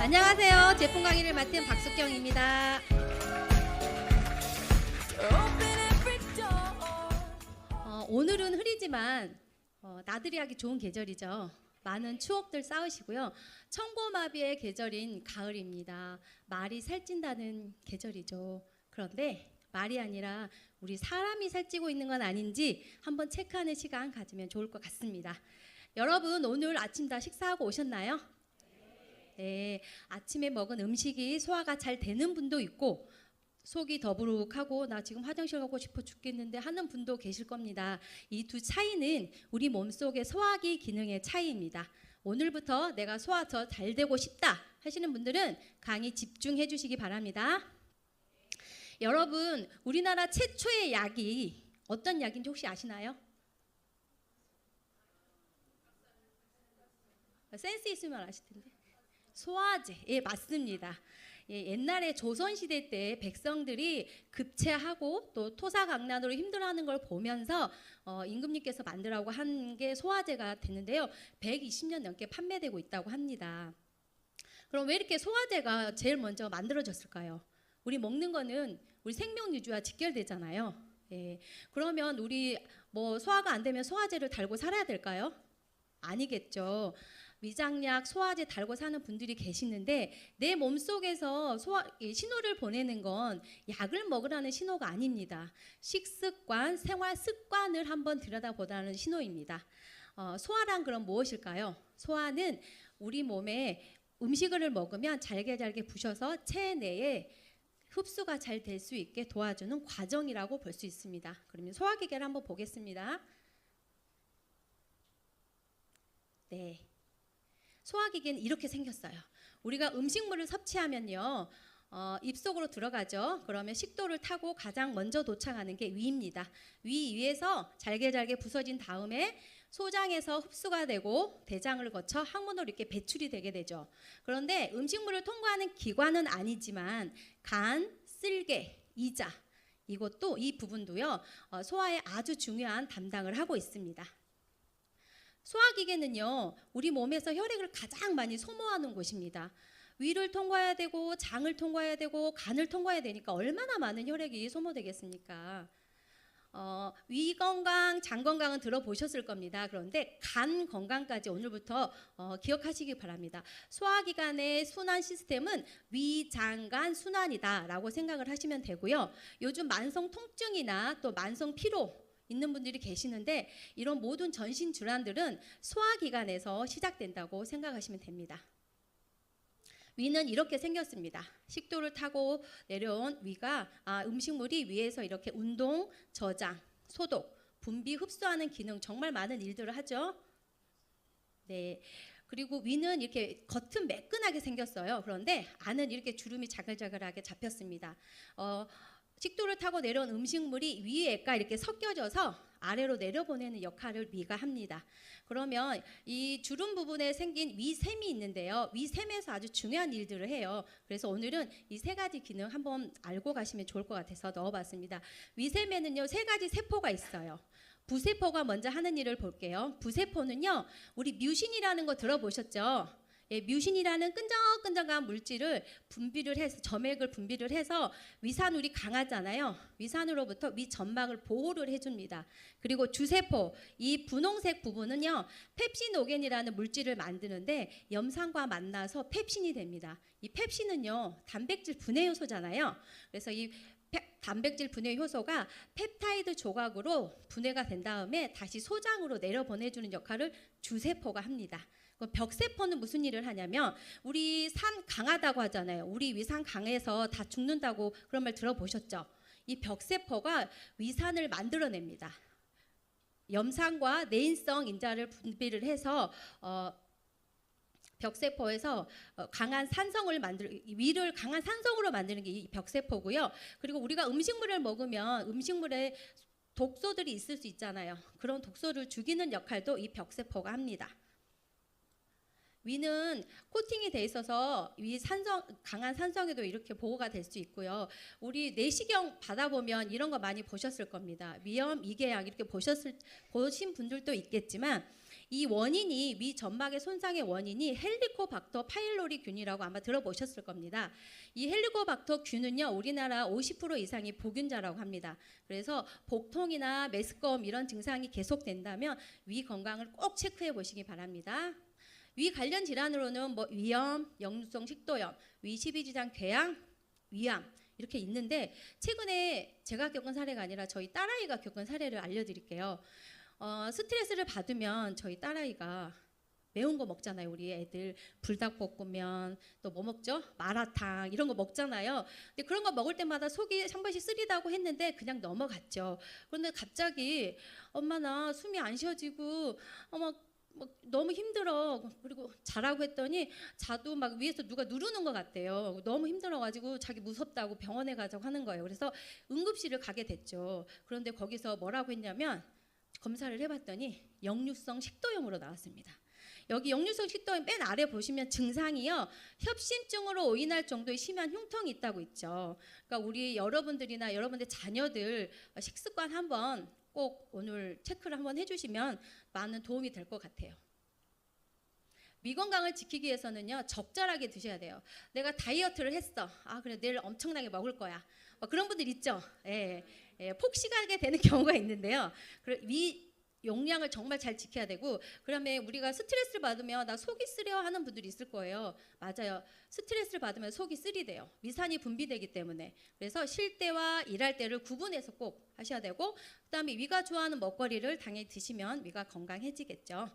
안녕하세요. 제품 강의를 맡은 박숙경입니다. 오늘은 흐리지만 나들이 하기 좋은 계절이죠. 많은 추억들 쌓으시고요. 청고마비의 계절인 가을입니다. 말이 살찐다는 계절이죠. 그런데 말이 아니라 우리 사람이 살찌고 있는 건 아닌지 한번 체크하는 시간 가지면 좋을 것 같습니다. 여러분 오늘 아침 다 식사하고 오셨나요? 네, 아침에 먹은 음식이 소화가 잘 되는 분도 있고 속이 더부룩하고 나 지금 화장실 가고 싶어 죽겠는데 하는 분도 계실 겁니다. 이 두 차이는 우리 몸속의 소화기 기능의 차이입니다. 오늘부터 내가 소화 더 잘 되고 싶다 하시는 분들은 강의 집중해 주시기 바랍니다. 여러분 우리나라 최초의 약이 어떤 약인지 혹시 아시나요? 센스 있으면 아실 텐데. 소화제, 예 맞습니다. 예, 옛날에 조선시대 때 백성들이 급체하고 또 토사강난으로 힘들어하는 걸 보면서 임금님께서 만들라고 한 게 소화제가 됐는데요. 120년 넘게 판매되고 있다고 합니다. 그럼 왜 이렇게 소화제가 제일 먼저 만들어졌을까요? 우리 먹는 거는 우리 생명 유지와 직결되잖아요. 예, 그러면 우리 뭐 소화가 안 되면 소화제를 달고 살아야 될까요? 아니겠죠. 위장약, 소화제 달고 사는 분들이 계시는데 내 몸속에서 신호를 보내는 건 약을 먹으라는 신호가 아닙니다. 식습관, 생활 습관을 한번 들여다보라는 신호입니다. 소화란 그럼 무엇일까요? 소화는 우리 몸에 음식을 먹으면 잘게 부셔서 체내에 흡수가 잘 될 수 있게 도와주는 과정이라고 볼 수 있습니다. 그러면 소화기계를 한번 보겠습니다. 네. 소화기계는 이렇게 생겼어요. 우리가 음식물을 섭취하면요. 입속으로 들어가죠. 그러면 식도를 타고 가장 먼저 도착하는 게 위입니다. 위에서 잘게 부서진 다음에 소장에서 흡수가 되고 대장을 거쳐 항문으로 이렇게 배출이 되게 되죠. 그런데 음식물을 통과하는 기관은 아니지만 간, 쓸개, 이자 이 부분도요. 소화에 아주 중요한 담당을 하고 있습니다. 소화기계는요, 우리 몸에서 혈액을 가장 많이 소모하는 곳입니다. 위를 통과해야 되고 장을 통과해야 되고 간을 통과해야 되니까 얼마나 많은 혈액이 소모되겠습니까? 위 건강, 장 건강은 들어보셨을 겁니다. 그런데 간 건강까지 오늘부터 기억하시기 바랍니다. 소화기관의 순환 시스템은 위, 장, 간 순환이다라고 생각을 하시면 되고요. 요즘 만성 통증이나 또 만성 피로 있는 분들이 계시는데 이런 모든 전신 질환들은 소화기관에서 시작된다고 생각하시면 됩니다. 위는 이렇게 생겼습니다. 식도를 타고 내려온 위가 음식물이 위에서 이렇게 운동, 저장, 소독, 분비, 흡수하는 기능 정말 많은 일들을 하죠. 네. 그리고 위는 이렇게 겉은 매끈하게 생겼어요. 그런데 안은 이렇게 주름이 자글자글하게 잡혔습니다. 식도를 타고 내려온 음식물이 위에가 이렇게 섞여져서 아래로 내려보내는 역할을 위가 합니다. 그러면 이 주름 부분에 생긴 위샘이 있는데요. 위샘에서 아주 중요한 일들을 해요. 그래서 오늘은 이 세 가지 기능 한번 알고 가시면 좋을 것 같아서 넣어봤습니다. 위샘에는요 3가지 세포가 있어요. 부세포가 먼저 하는 일을 볼게요. 부세포는요 우리 뮤신이라는 거 들어보셨죠? 예, 뮤신이라는 끈적끈적한 물질을 분비를 해서 점액을 분비를 해서 위산울이 강하잖아요. 위산으로부터 위 점막을 보호를 해줍니다. 그리고 주세포 이 분홍색 부분은요 펩시노겐이라는 물질을 만드는데 염산과 만나서 펩신이 됩니다. 이 펩신은요 단백질 분해 효소잖아요. 그래서 이 단백질 분해 효소가 펩타이드 조각으로 분해가 된 다음에 다시 소장으로 내려보내주는 역할을 주세포가 합니다. 벽세포는 무슨 일을 하냐면 우리 산 강하다고 하잖아요. 우리 위산 강해서 다 죽는다고 그런 말 들어보셨죠? 이 벽세포가 위산을 만들어냅니다. 염산과 내인성 인자를 분비를 해서 벽세포에서 강한 산성을 위를 강한 산성으로 만드는 게 이 벽세포고요. 그리고 우리가 음식물을 먹으면 음식물에 독소들이 있을 수 있잖아요. 그런 독소를 죽이는 역할도 이 벽세포가 합니다. 위는 코팅이 돼 있어서 강한 산성에도 이렇게 보호가 될 수 있고요. 우리 내시경 받아보면 이런 거 많이 보셨을 겁니다. 위염, 이계약 이렇게 보신 분들도 있겠지만 이 원인이 위 점막의 손상의 원인이 헬리코박터 파일로리균이라고 아마 들어보셨을 겁니다. 이 헬리코박터 균은요, 우리나라 50% 이상이 보균자라고 합니다. 그래서 복통이나 메스꺼움 이런 증상이 계속된다면 위 건강을 꼭 체크해 보시기 바랍니다. 위 관련 질환으로는 뭐 위염, 역류성 식도염, 위식이지장 궤양, 위암 이렇게 있는데, 최근에 제가 겪은 사례가 아니라 저희 딸아이가 겪은 사례를 알려드릴게요. 스트레스를 받으면 저희 딸아이가 매운 거 먹잖아요. 우리 애들 불닭볶음면, 또 뭐 먹죠? 마라탕 이런 거 먹잖아요. 근데 그런 거 먹을 때마다 속이 한 번씩 쓰리다고 했는데 그냥 넘어갔죠. 그런데 갑자기 엄마 나 숨이 안 쉬어지고 너무 힘들어. 그리고 자라고 했더니 자도 막 위에서 누가 누르는 것 같대요. 너무 힘들어가지고 자기 무섭다고 병원에 가자고 하는 거예요. 그래서 응급실을 가게 됐죠. 그런데 거기서 뭐라고 했냐면, 검사를 해봤더니 역류성 식도염으로 나왔습니다. 여기 역류성 식도염 맨 아래 보시면 증상이요, 협심증으로 오인할 정도의 심한 흉통이 있다고 있죠. 그러니까 우리 여러분들이나 여러분들 자녀들 식습관 한번 꼭 오늘 체크를 한번 해주시면 많은 도움이 될 것 같아요. 위 건강을 지키기 위해서는요, 적절하게 드셔야 돼요. 내가 다이어트를 했어. 그래 내일 엄청나게 먹을 거야. 그런 분들 있죠. 폭식하게 되는 경우가 있는데요. 위 용량을 정말 잘 지켜야 되고, 그다음에 우리가 스트레스를 받으면 나 속이 쓰려 하는 분들이 있을 거예요. 맞아요. 스트레스를 받으면 속이 쓰리대요. 위산이 분비되기 때문에. 그래서 쉴 때와 일할 때를 구분해서 꼭 하셔야 되고, 그다음에 위가 좋아하는 먹거리를 당연히 드시면 위가 건강해지겠죠.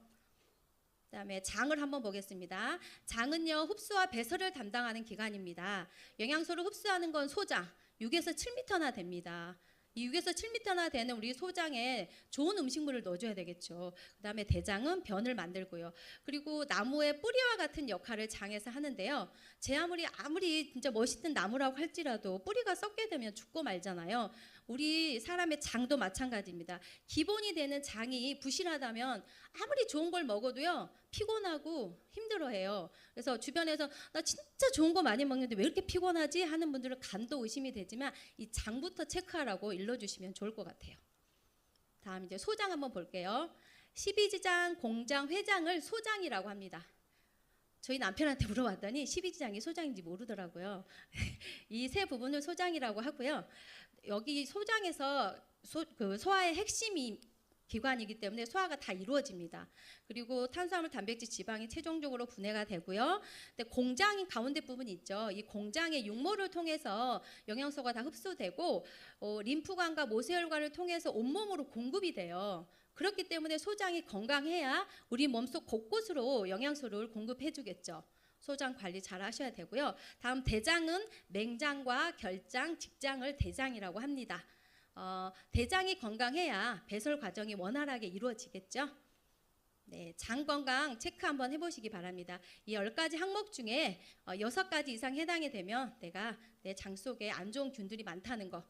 그다음에 장을 한번 보겠습니다. 장은요, 흡수와 배설을 담당하는 기관입니다. 영양소를 흡수하는 건 소장 6에서 7m나 됩니다. 이 6에서 7m나 되는 우리 소장에 좋은 음식물을 넣어줘야 되겠죠. 그다음에 대장은 변을 만들고요. 그리고 나무의 뿌리와 같은 역할을 장에서 하는데요. 제 아무리 진짜 멋있는 나무라고 할지라도 뿌리가 썩게 되면 죽고 말잖아요. 우리 사람의 장도 마찬가지입니다. 기본이 되는 장이 부실하다면 아무리 좋은 걸 먹어도요, 피곤하고 힘들어해요. 그래서 주변에서 나 진짜 좋은 거 많이 먹는데 왜 이렇게 피곤하지 하는 분들은 간도 의심이 되지만 이 장부터 체크하라고 일러주시면 좋을 것 같아요. 다음 이제 소장 한번 볼게요. 십이지장, 공장, 회장을 소장이라고 합니다. 저희 남편한테 물어봤더니 십이지장이 소장인지 모르더라고요. 이 세 부분을 소장이라고 하고요. 여기 소장에서 소화의 핵심이 기관이기 때문에 소화가 다 이루어집니다. 그리고 탄수화물, 단백질, 지방이 최종적으로 분해가 되고요. 근데 공장이 가운데 부분이 있죠. 이 공장의 육모를 통해서 영양소가 다 흡수되고 림프관과 모세혈관을 통해서 온몸으로 공급이 돼요. 그렇기 때문에 소장이 건강해야 우리 몸속 곳곳으로 영양소를 공급해주겠죠. 소장 관리 잘 하셔야 되고요. 다음 대장은 맹장과 결장, 직장을 대장이라고 합니다. 대장이 건강해야 배설 과정이 원활하게 이루어지겠죠. 네, 장 건강 체크 한번 해보시기 바랍니다. 이 10가지 항목 중에 6가지 이상 해당이 되면 내가 내 장 속에 안 좋은 균들이 많다는 거.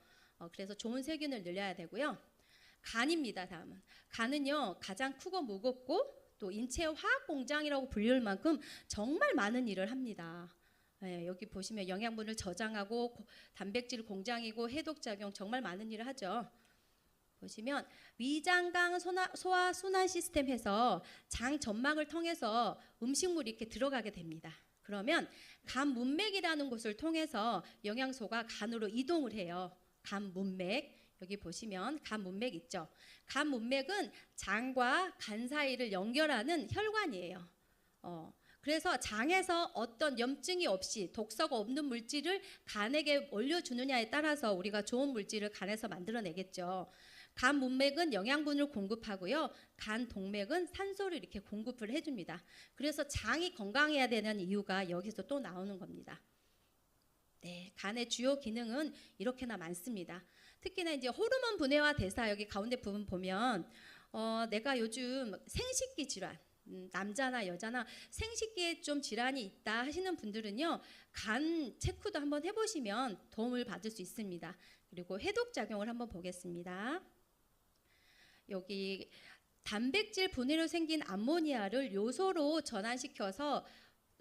그래서 좋은 세균을 늘려야 되고요. 간입니다. 다음은 간은요, 가장 크고 무겁고 또 인체의 화학 공장이라고 불릴 만큼 정말 많은 일을 합니다. 네, 여기 보시면 영양분을 저장하고 단백질 공장이고 해독작용 정말 많은 일을 하죠. 보시면 위장강 소화 순환 시스템에서 장 점막을 통해서 음식물이 이렇게 들어가게 됩니다. 그러면 간 문맥이라는 곳을 통해서 영양소가 간으로 이동을 해요. 간 문맥. 여기 보시면 간 문맥 있죠. 간 문맥은 장과 간 사이를 연결하는 혈관이에요. 그래서 장에서 어떤 염증이 없이 독소가 없는 물질을 간에게 올려주느냐에 따라서 우리가 좋은 물질을 간에서 만들어내겠죠. 간 문맥은 영양분을 공급하고요. 간 동맥은 산소를 이렇게 공급을 해줍니다. 그래서 장이 건강해야 되는 이유가 여기서 또 나오는 겁니다. 네, 간의 주요 기능은 이렇게나 많습니다. 특히나 이제 호르몬 분해와 대사 여기 가운데 부분 보면 내가 요즘 생식기 질환, 남자나 여자나 생식기에 좀 질환이 있다 하시는 분들은요, 간 체크도 한번 해보시면 도움을 받을 수 있습니다. 그리고 해독 작용을 한번 보겠습니다. 여기 단백질 분해로 생긴 암모니아를 요소로 전환시켜서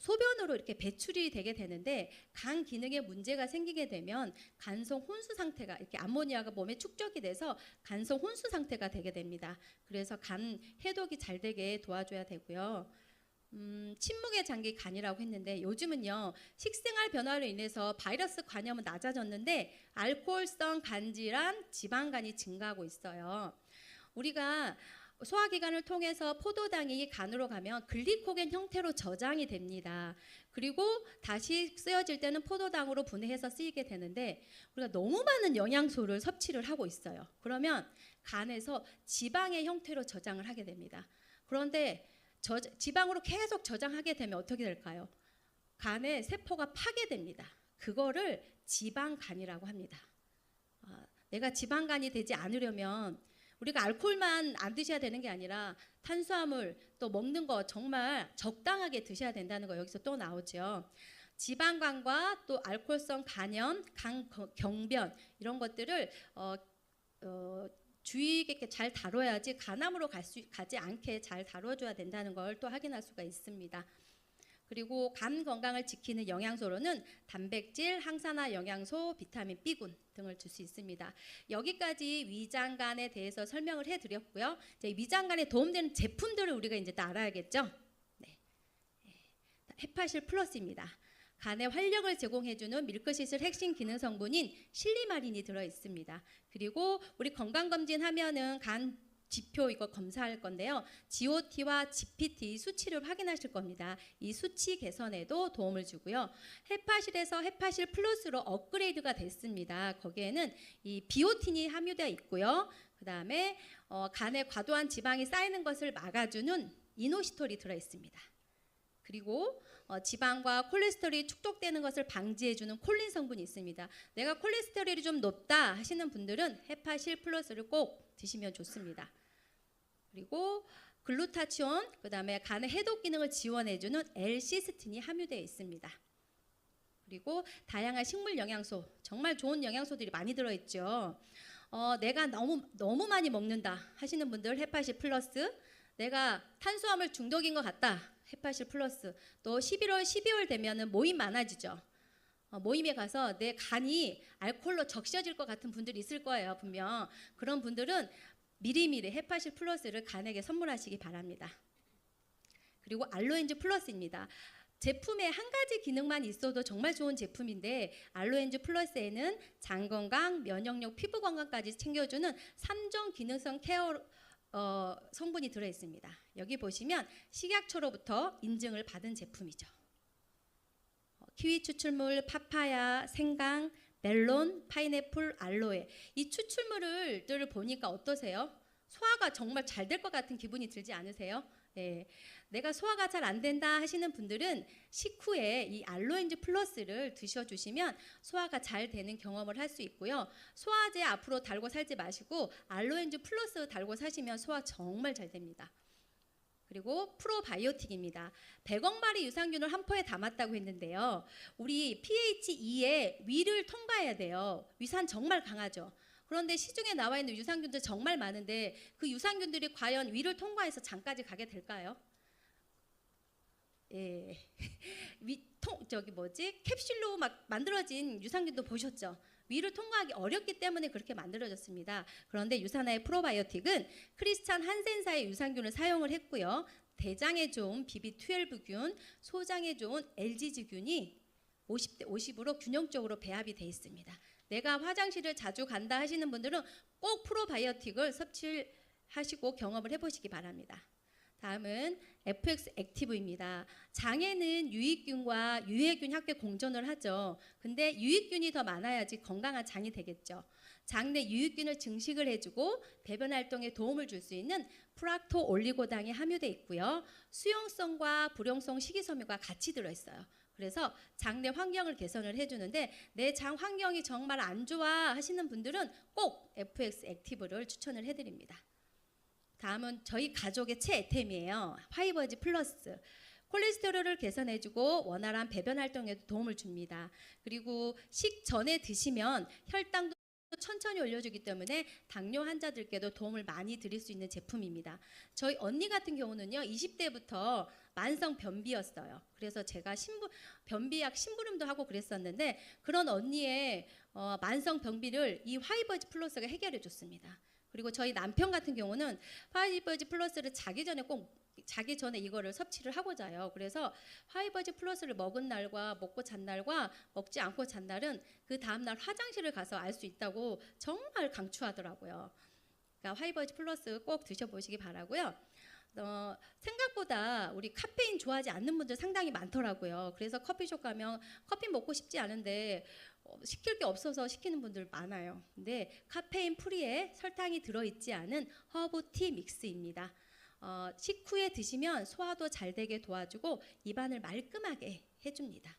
소변으로 이렇게 배출이 되게 되는데 간 기능에 문제가 생기게 되면 간성 혼수 상태가 이렇게 암모니아가 몸에 축적이 돼서 간성 혼수 상태가 되게 됩니다. 그래서 간 해독이 잘 되게 도와줘야 되고요. 침묵의 장기 간이라고 했는데 요즘은요 식생활 변화로 인해서 바이러스 감염은 낮아졌는데 알코올성 간질환, 지방간이 증가하고 있어요. 우리가 소화기관을 통해서 포도당이 간으로 가면 글리코겐 형태로 저장이 됩니다. 그리고 다시 쓰여질 때는 포도당으로 분해해서 쓰이게 되는데 우리가 너무 많은 영양소를 섭취를 하고 있어요. 그러면 간에서 지방의 형태로 저장을 하게 됩니다. 그런데 지방으로 계속 저장하게 되면 어떻게 될까요? 간의 세포가 파괴됩니다. 그거를 지방간이라고 합니다. 내가 지방간이 되지 않으려면 우리가 알코올만 안 드셔야 되는 게 아니라 탄수화물 또 먹는 거 정말 적당하게 드셔야 된다는 거 여기서 또 나오죠. 지방간과 또 알코올성 간염, 간 경변 이런 것들을 주의 깊게 잘 다뤄야지 간암으로 가지 않게 잘 다뤄줘야 된다는 걸 또 확인할 수가 있습니다. 그리고 간 건강을 지키는 영양소로는 단백질, 항산화 영양소, 비타민 B군 등을 줄 수 있습니다. 여기까지 위장간에 대해서 설명을 해드렸고요. 이제 위장간에 도움되는 제품들을 우리가 이제 다 알아야겠죠. 네. 헤파실 플러스입니다. 간에 활력을 제공해주는 밀크시슬 핵심 기능 성분인 실리마린이 들어 있습니다. 그리고 우리 건강검진 하면은 간 지표 이거 검사할 건데요. GOT와 GPT 수치를 확인하실 겁니다. 이 수치 개선에도 도움을 주고요. 헤파실에서 헤파실 플러스로 업그레이드가 됐습니다. 거기에는 이 비오틴이 함유되어 있고요. 그 다음에 간에 과도한 지방이 쌓이는 것을 막아주는 이노시톨이 들어 있습니다. 그리고 지방과 콜레스테롤이 축적되는 것을 방지해주는 콜린 성분이 있습니다. 내가 콜레스테롤이 좀 높다 하시는 분들은 헤파실 플러스를 꼭 드시면 좋습니다. 그리고 글루타치온, 그 다음에 간의 해독 기능을 지원해주는 L-시스틴이 함유되어 있습니다. 그리고 다양한 식물 영양소, 정말 좋은 영양소들이 많이 들어있죠. 내가 너무 많이 먹는다 하시는 분들 헤파실 플러스, 내가 탄수화물 중독인 것 같다 헤파실 플러스, 또 11월, 12월 되면은 모임 많아지죠. 모임에 가서 내 간이 알코올로 적셔질 것 같은 분들이 있을 거예요, 분명. 그런 분들은 미리미리 헤파실 플러스를 간에게 선물하시기 바랍니다. 그리고 알로엔즈 플러스입니다. 제품에 한 가지 기능만 있어도 정말 좋은 제품인데 알로엔즈 플러스에는 장 건강, 면역력, 피부 건강까지 챙겨주는 3종 기능성 케어 성분이 들어있습니다. 여기 보시면 식약처로부터 인증을 받은 제품이죠. 키위 추출물, 파파야, 생강, 멜론, 파인애플, 알로에 이 추출물들을 보니까 어떠세요? 소화가 정말 잘 될 것 같은 기분이 들지 않으세요? 네. 내가 소화가 잘 안 된다 하시는 분들은 식후에 이 알로엔즈 플러스를 드셔주시면 소화가 잘 되는 경험을 할 수 있고요. 소화제 앞으로 달고 살지 마시고 알로엔즈 플러스 달고 사시면 소화 정말 잘 됩니다. 그리고 프로바이오틱입니다. 100억 마리 유산균을 한 포에 담았다고 했는데요. 우리 pH 2의 위를 통과해야 돼요. 위산 정말 강하죠. 그런데 시중에 나와 있는 유산균들 정말 많은데 그 유산균들이 과연 위를 통과해서 장까지 가게 될까요? 예. 캡슐로 막 만들어진 유산균도 보셨죠? 위를 통과하기 어렵기 때문에 그렇게 만들어졌습니다. 그런데 유산화의 프로바이오틱은 크리스찬 한센사의 유산균을 사용을 했고요. 대장에 좋은 BB12균, 소장에 좋은 LGG균이 50대 50으로 균형적으로 배합이 되어 있습니다. 내가 화장실을 자주 간다 하시는 분들은 꼭 프로바이오틱을 섭취하시고 경험을 해보시기 바랍니다. 다음은 FX 액티브입니다. 장에는 유익균과 유해균 함께 공존을 하죠. 근데 유익균이 더 많아야지 건강한 장이 되겠죠. 장 내 유익균을 증식을 해주고 배변 활동에 도움을 줄 수 있는 프락토 올리고당이 함유되어 있고요. 수용성과 불용성 식이섬유가 같이 들어있어요. 그래서 장 내 환경을 개선을 해주는데 내 장 환경이 정말 안 좋아 하시는 분들은 꼭 FX 액티브를 추천을 해드립니다. 다음은 저희 가족의 최애템이에요. 화이버즈 플러스. 콜레스테롤을 개선해주고 원활한 배변 활동에도 도움을 줍니다. 그리고 식전에 드시면 혈당도 천천히 올려주기 때문에 당뇨 환자들께도 도움을 많이 드릴 수 있는 제품입니다. 저희 언니 같은 경우는요 20대부터 만성 변비였어요. 그래서 제가 변비약 심부름도 하고 그랬었는데 그런 언니의 만성 변비를 이 화이버즈 플러스가 해결해 줬습니다. 그리고 저희 남편 같은 경우는 화이버즈 플러스를 자기 전에 이거를 섭취를 하고 자요. 그래서 화이버즈 플러스를 먹은 날과 먹고 잔 날과 먹지 않고 잔 날은 그 다음날 화장실을 가서 알 수 있다고 정말 강추하더라고요. 그러니까 화이버즈 플러스 꼭 드셔보시기 바라고요. 생각보다 우리 카페인 좋아하지 않는 분들 상당히 많더라고요. 그래서 커피숍 가면 커피 먹고 싶지 않은데 시킬 게 없어서 시키는 분들 많아요. 근데 카페인 프리에 설탕이 들어있지 않은 허브티 믹스입니다. 식후에 드시면 소화도 잘 되게 도와주고 입안을 말끔하게 해줍니다.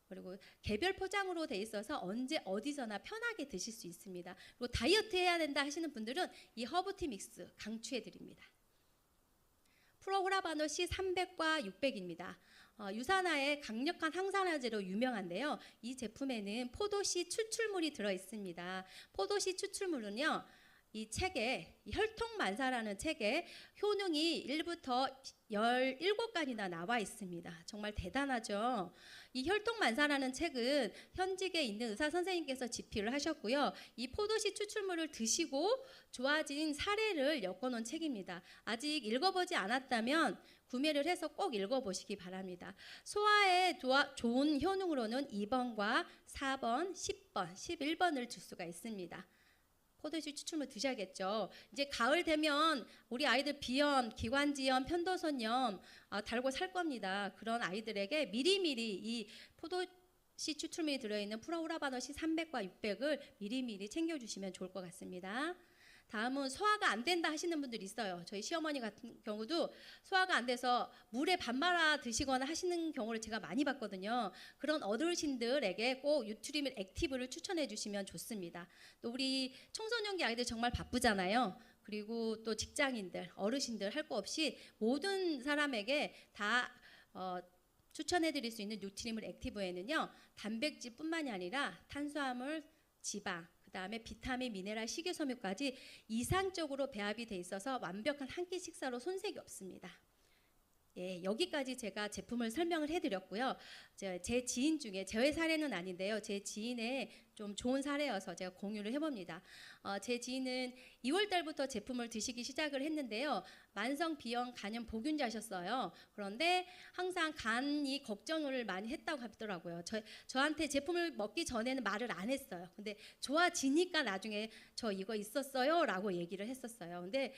그리고 개별 포장으로 돼 있어서 언제 어디서나 편하게 드실 수 있습니다. 그리고 다이어트 해야 된다 하시는 분들은 이 허브티 믹스 강추해 드립니다. 프로후라바노 C 300과 600입니다. 유산화의 강력한 항산화제로 유명한데요. 이 제품에는 포도씨 추출물이 들어 있습니다. 포도씨 추출물은요. 이 책에 혈통만사라는 책에 효능이 1부터 17간이나 나와 있습니다. 정말 대단하죠. 이 혈통만사라는 책은 현직에 있는 의사 선생님께서 집필을 하셨고요. 이 포도씨 추출물을 드시고 좋아진 사례를 엮어놓은 책입니다. 아직 읽어보지 않았다면 구매를 해서 꼭 읽어보시기 바랍니다. 소화에 좋은 효능으로는 2번과 4번, 10번, 11번을 줄 수가 있습니다. 포도씨 추출물 드셔야겠죠. 이제 가을 되면 우리 아이들 비염, 기관지염, 편도선염 달고 살 겁니다. 그런 아이들에게 미리미리 이 포도씨 추출물이 들어있는 프로후라바노 C 300과 600을 미리미리 챙겨주시면 좋을 것 같습니다. 다음은 소화가 안 된다 하시는 분들이 있어요. 저희 시어머니 같은 경우도 소화가 안 돼서 물에 밥 말아 드시거나 하시는 경우를 제가 많이 봤거든요. 그런 어르신들에게 꼭 뉴트리밀 액티브를 추천해 주시면 좋습니다. 또 우리 청소년기 아이들 정말 바쁘잖아요. 그리고 또 직장인들, 어르신들 할 거 없이 모든 사람에게 다 추천해 드릴 수 있는 뉴트리밀 액티브에는요. 단백질뿐만이 아니라 탄수화물, 지방, 그다음에 비타민, 미네랄, 식이섬유까지 이상적으로 배합이 돼 있어서 완벽한 한 끼 식사로 손색이 없습니다. 예, 여기까지 제가 제품을 설명을 해드렸고요. 제 지인 중에 저의 사례는 아닌데요. 제 지인의 좀 좋은 사례여서 제가 공유를 해봅니다. 제 지인은 2월 달부터 제품을 드시기 시작을 했는데요. 만성 비형 간염 보균자셨어요. 그런데 항상 간이 걱정을 많이 했다고 하더라고요. 저한테 제품을 먹기 전에는 말을 안 했어요. 근데 좋아지니까 나중에 저 이거 있었어요 라고 얘기를 했었어요. 근데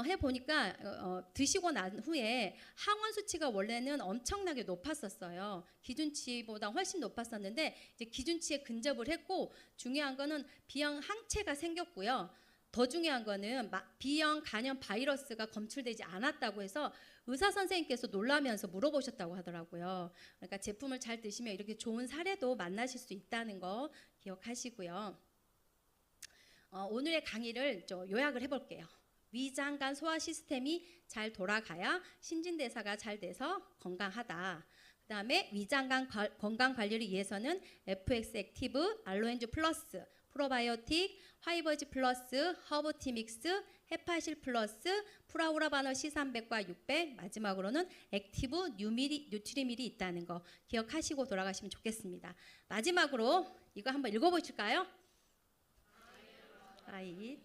해보니까 드시고 난 후에 항원 수치가 원래는 엄청나게 높았었어요. 기준치보다 훨씬 높았었는데 이제 기준치에 근접을 했고 중요한 거는 비형 항체가 생겼고요. 더 중요한 거는 비형 간염 바이러스가 검출되지 않았다고 해서 의사 선생님께서 놀라면서 물어보셨다고 하더라고요. 그러니까 제품을 잘 드시면 이렇게 좋은 사례도 만나실 수 있다는 거 기억하시고요. 오늘의 강의를 요약을 해볼게요. 위장간 소화 시스템이 잘 돌아가야 신진대사가 잘 돼서 건강하다. 그 다음에 위장간 건강 관리를 위해서는 FX 액티브, 알로엔주 플러스, 프로바이오틱, 화이버즈 플러스, 허브티 믹스, 헤파실 플러스, 프라우라바노 C300과 600, 마지막으로는 액티브 뉴트리밀이 있다는 거 기억하시고 돌아가시면 좋겠습니다. 마지막으로 이거 한번 읽어보실까요? 아이.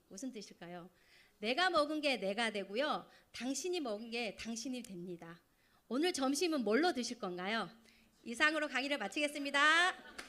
무슨 뜻일까요? 내가 먹은 게 내가 되고요. 당신이 먹은 게 당신이 됩니다. 오늘 점심은 뭘로 드실 건가요? 이상으로 강의를 마치겠습니다.